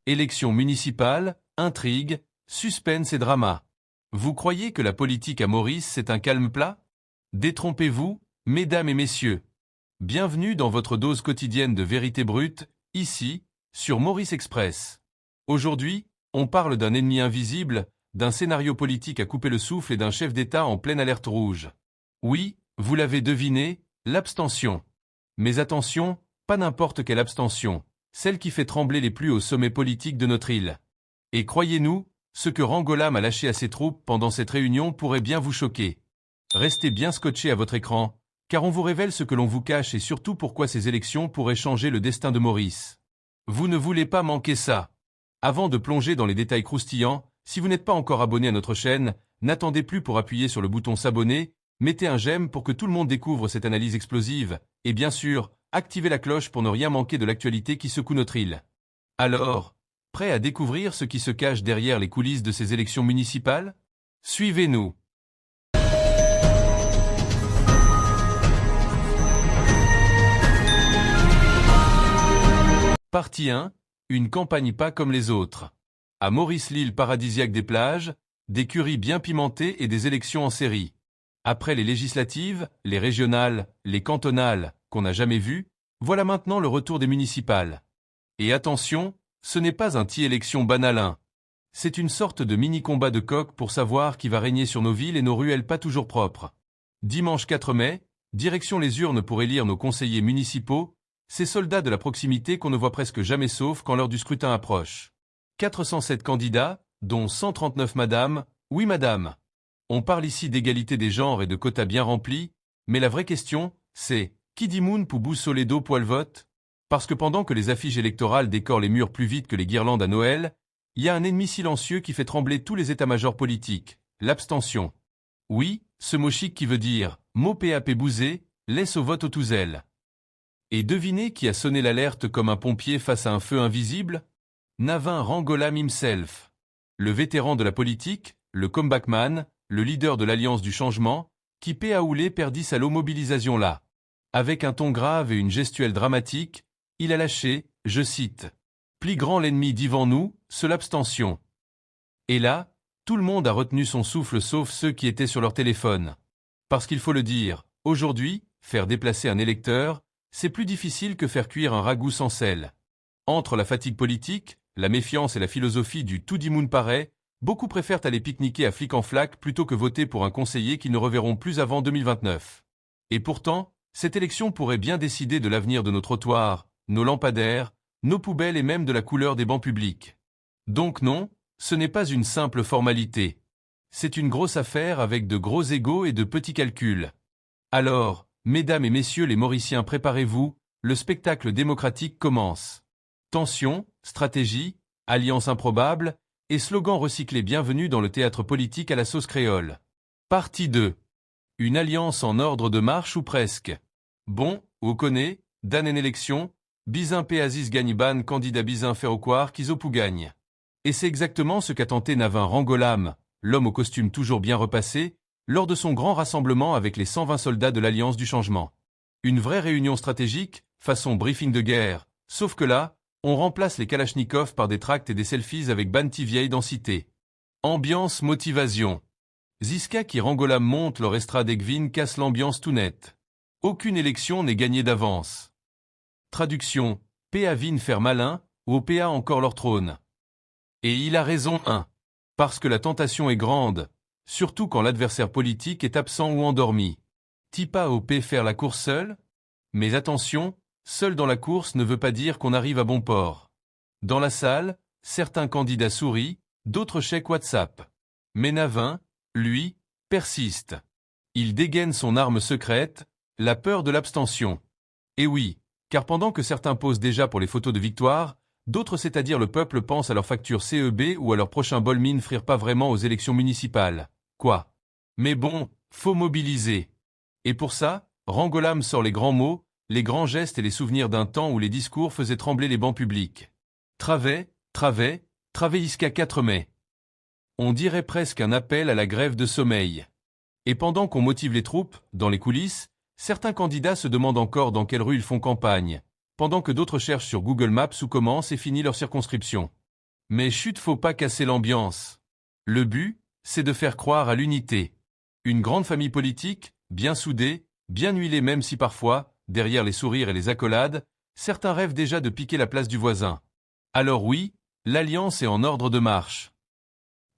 Élections municipales, intrigues, suspense et drama. Vous croyez que la politique à Maurice c'est un calme plat? Détrompez-vous, mesdames et messieurs. Bienvenue dans votre dose quotidienne de vérité brute, ici, sur Maurice Express. Aujourd'hui, on parle d'un ennemi invisible, d'un scénario politique à couper le souffle et d'un chef d'État en pleine alerte rouge. Oui, vous l'avez deviné, l'abstention. Mais attention, pas n'importe quelle abstention, celle qui fait trembler les plus hauts sommets politiques de notre île. Et croyez-nous, ce que Rangolam a lâché à ses troupes pendant cette réunion pourrait bien vous choquer. Restez bien scotchés à votre écran, car on vous révèle ce que l'on vous cache et surtout pourquoi ces élections pourraient changer le destin de Maurice. Vous ne voulez pas manquer ça. Avant de plonger dans les détails croustillants, si vous n'êtes pas encore abonné à notre chaîne, n'attendez plus pour appuyer sur le bouton s'abonner, mettez un j'aime pour que tout le monde découvre cette analyse explosive, et bien sûr, activez la cloche pour ne rien manquer de l'actualité qui secoue notre île. Alors, prêt à découvrir ce qui se cache derrière les coulisses de ces élections municipales? Suivez-nous. Partie 1. Une campagne pas comme les autres. À Maurice, l'île paradisiaque des plages, des currys bien pimentés et des élections en série. Après les législatives, les régionales, les cantonales, qu'on n'a jamais vues, voilà maintenant le retour des municipales. Et attention, ce n'est pas un élection banalin. C'est une sorte de mini-combat de coq pour savoir qui va régner sur nos villes et nos ruelles pas toujours propres. Dimanche 4 mai, direction les urnes pour élire nos conseillers municipaux, ces soldats de la proximité qu'on ne voit presque jamais sauf quand l'heure du scrutin approche. 407 candidats, dont 139 madame, oui madame. On parle ici d'égalité des genres et de quotas bien remplis, mais la vraie question, c'est qui dit moun pour boussoler d'eau poil vote? Parce que pendant que les affiches électorales décorent les murs plus vite que les guirlandes à Noël, il y a un ennemi silencieux qui fait trembler tous les états-majors politiques, l'abstention. Oui, ce mot chic qui veut dire mot PAP bousé, laisse au vote au touzel. Et devinez qui a sonné l'alerte comme un pompier face à un feu invisible? Navin Rangolam himself. Le vétéran de la politique, le comebackman, le leader de l'Alliance du changement, qui Péaoulé perdit sa mobilisation là. Avec un ton grave et une gestuelle dramatique, il a lâché, je cite, « Pli grand l'ennemi devant nous, c'est l'abstention ». Et là, tout le monde a retenu son souffle sauf ceux qui étaient sur leur téléphone. Parce qu'il faut le dire, aujourd'hui, faire déplacer un électeur, c'est plus difficile que faire cuire un ragoût sans sel. Entre la fatigue politique, la méfiance et la philosophie du tout dit moun paraît, beaucoup préfèrent aller pique-niquer à flic en flac plutôt que voter pour un conseiller qu'ils ne reverront plus avant 2029. Et pourtant, cette élection pourrait bien décider de l'avenir de nos trottoirs, nos lampadaires, nos poubelles et même de la couleur des bancs publics. Donc non, ce n'est pas une simple formalité. C'est une grosse affaire avec de gros égos et de petits calculs. Alors, mesdames et messieurs les Mauriciens, préparez-vous, le spectacle démocratique commence. Tension, stratégie, alliance improbable, et slogan recyclé. Bienvenue dans le théâtre politique à la sauce créole. Partie 2. Une alliance en ordre de marche ou presque. Bon, vous connaissez, dan en élection, Bizin P. Aziz Gagniban, candidat Bizin Ferroquar, Kizopou gagne. Et c'est exactement ce qu'a tenté Navin Rangolam, l'homme au costume toujours bien repassé, lors de son grand rassemblement avec les 120 soldats de l'Alliance du changement. Une vraie réunion stratégique, façon briefing de guerre, sauf que là, on remplace les kalachnikovs par des tracts et des selfies avec Banti vieille densité. Ambiance motivation. Ziska qui Rangolam monte leur estrade Egvin casse l'ambiance tout net. Aucune élection n'est gagnée d'avance. Traduction, PA Vin faire malin, ou au PA encore leur trône. Et il a raison 1. Parce que la tentation est grande, surtout quand l'adversaire politique est absent ou endormi. Tipa au P faire la course seul? Mais attention, seul dans la course ne veut pas dire qu'on arrive à bon port. Dans la salle, certains candidats sourient, d'autres chèquent WhatsApp. Mais Navin, lui, persiste. Il dégaine son arme secrète, la peur de l'abstention. Et oui, car pendant que certains posent déjà pour les photos de victoire, d'autres, c'est-à-dire le peuple, pensent à leur facture CEB ou à leur prochain bol mine frire pas vraiment aux élections municipales. Quoi? Mais bon, faut mobiliser. Et pour ça, Rangolam sort les grands mots, les grands gestes et les souvenirs d'un temps où les discours faisaient trembler les bancs publics. Travet, Travéisca 4 mai. On dirait presque un appel à la grève de sommeil. Et pendant qu'on motive les troupes, dans les coulisses, certains candidats se demandent encore dans quelle rue ils font campagne, pendant que d'autres cherchent sur Google Maps où commence et finit leur circonscription. Mais chut, faut pas casser l'ambiance. Le but, c'est de faire croire à l'unité. Une grande famille politique, bien soudée, bien huilée même si parfois, derrière les sourires et les accolades, certains rêvent déjà de piquer la place du voisin. Alors oui, l'alliance est en ordre de marche.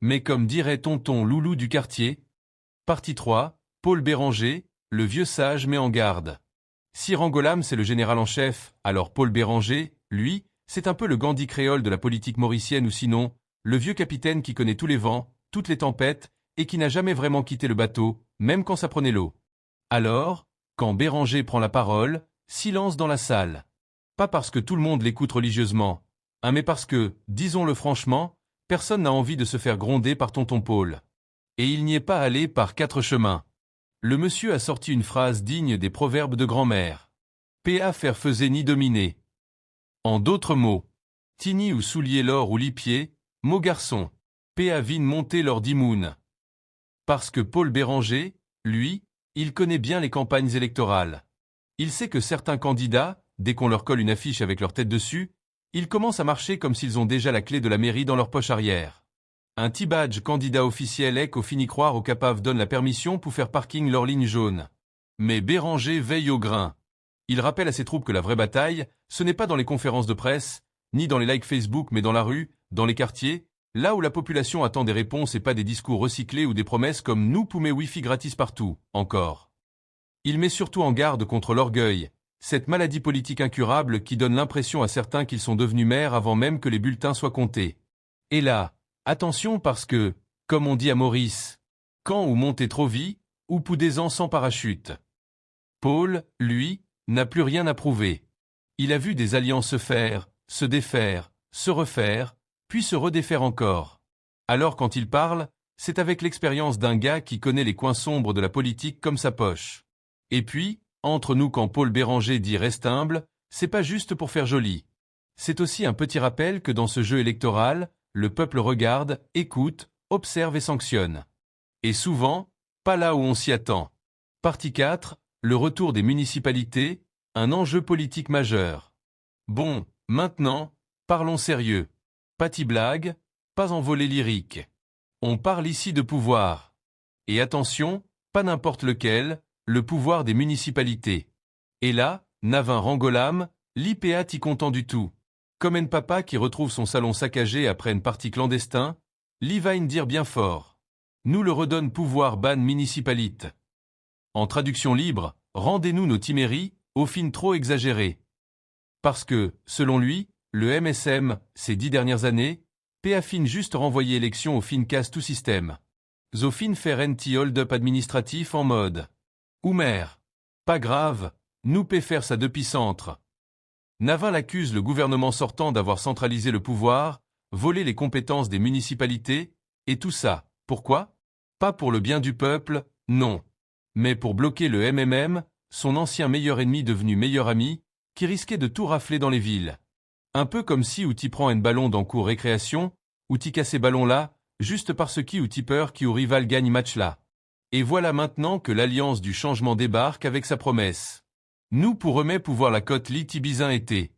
Mais comme dirait tonton Loulou du quartier, partie 3, Paul Béranger, le vieux sage met en garde. Si Rangolam c'est le général en chef, alors Paul Béranger, lui, c'est un peu le Gandhi créole de la politique mauricienne ou sinon, le vieux capitaine qui connaît tous les vents, toutes les tempêtes, et qui n'a jamais vraiment quitté le bateau, même quand ça prenait l'eau. Alors, quand Béranger prend la parole, silence dans la salle. Pas parce que tout le monde l'écoute religieusement, mais parce que, disons-le franchement, personne n'a envie de se faire gronder par tonton Paul. Et il n'y est pas allé par 4 chemins. Le monsieur a sorti une phrase digne des proverbes de grand-mère. P.A. faire faisait ni dominer. En d'autres mots, tini ou soulier l'or ou lipier, mot garçon, P.A. vine monter lors d'Imoun. Parce que Paul Béranger, lui, il connaît bien les campagnes électorales. Il sait que certains candidats, dès qu'on leur colle une affiche avec leur tête dessus, ils commencent à marcher comme s'ils ont déjà la clé de la mairie dans leur poche arrière. Un petit badge candidat officiel est qu'au fini croire au capave donne la permission pour faire parking leur ligne jaune. Mais Béranger veille au grain. Il rappelle à ses troupes que la vraie bataille, ce n'est pas dans les conférences de presse, ni dans les likes Facebook mais dans la rue, dans les quartiers, là où la population attend des réponses et pas des discours recyclés ou des promesses comme « nous poumez wifi gratis partout », encore. Il met surtout en garde contre l'orgueil, cette maladie politique incurable qui donne l'impression à certains qu'ils sont devenus maires avant même que les bulletins soient comptés. Et là, attention parce que, comme on dit à Maurice, quand ou montez trop vite, ou poudez-en sans parachute. Paul, lui, n'a plus rien à prouver. Il a vu des alliances se faire, se défaire, se refaire, puis se redéfaire encore. Alors quand il parle, c'est avec l'expérience d'un gars qui connaît les coins sombres de la politique comme sa poche. Et puis, entre nous quand Paul Béranger dit « reste humble », c'est pas juste pour faire joli. C'est aussi un petit rappel que dans ce jeu électoral, le peuple regarde, écoute, observe et sanctionne. Et souvent, pas là où on s'y attend. Partie 4, le retour des municipalités, un enjeu politique majeur. Bon, maintenant, parlons sérieux. Pas de blague, pas envolée lyrique. On parle ici de pouvoir. Et attention, pas n'importe lequel, le pouvoir des municipalités. Et là, Navin Rangolam, l'IPA t'y content du tout. Comme un papa qui retrouve son salon saccagé après une partie clandestin, l'Ivaine dire bien fort. Nous le redonne pouvoir ban municipalite. En traduction libre, rendez-nous nos timéries, au fin trop exagérées. Parce que, selon lui, le MSM, ces 10 dernières années, PA juste renvoyer élection au fin casse tout système. Zofin faire anti hold-up administratif en mode. Oumer. Pas grave, nous peut faire ça depuis centre. Navin l'accuse le gouvernement sortant d'avoir centralisé le pouvoir, volé les compétences des municipalités, et tout ça, pourquoi? Pas pour le bien du peuple, non. Mais pour bloquer le MMM, son ancien meilleur ennemi devenu meilleur ami, qui risquait de tout rafler dans les villes. Un peu comme si ou t'y prends un ballon dans cours récréation, ou t'y casse ballon là, juste parce qui ou t'y peur qui ou rival gagne match là. Et voilà maintenant que l'alliance du changement débarque avec sa promesse. Nous pour remet pouvoir la cote litibizin été.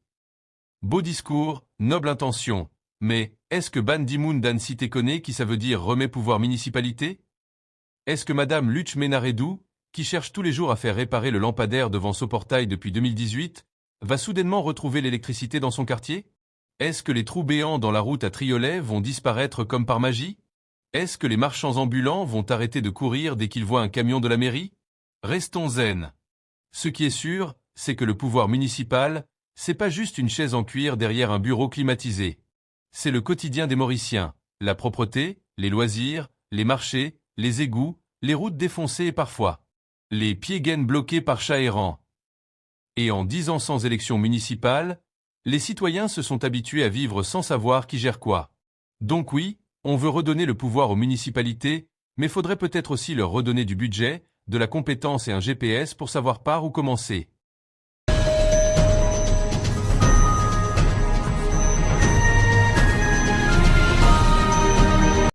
Beau discours, noble intention. Mais, est-ce que Ban Dimoun Dan Cité connaît qui ça veut dire remet pouvoir municipalité? Est-ce que Madame Luch Ménaredou, qui cherche tous les jours à faire réparer le lampadaire devant son portail depuis 2018, va soudainement retrouver l'électricité dans son quartier? Est-ce que les trous béants dans la route à Triolet vont disparaître comme par magie? Est-ce que les marchands ambulants vont arrêter de courir dès qu'ils voient un camion de la mairie? Restons zen. Ce qui est sûr, c'est que le pouvoir municipal, c'est pas juste une chaise en cuir derrière un bureau climatisé. C'est le quotidien des Mauriciens, la propreté, les loisirs, les marchés, les égouts, les routes défoncées et parfois les pieds-gaines bloqués par chats errants. Et en 10 ans sans élection municipale, les citoyens se sont habitués à vivre sans savoir qui gère quoi. Donc oui, on veut redonner le pouvoir aux municipalités, mais faudrait peut-être aussi leur redonner du budget, de la compétence et un GPS pour savoir par où commencer.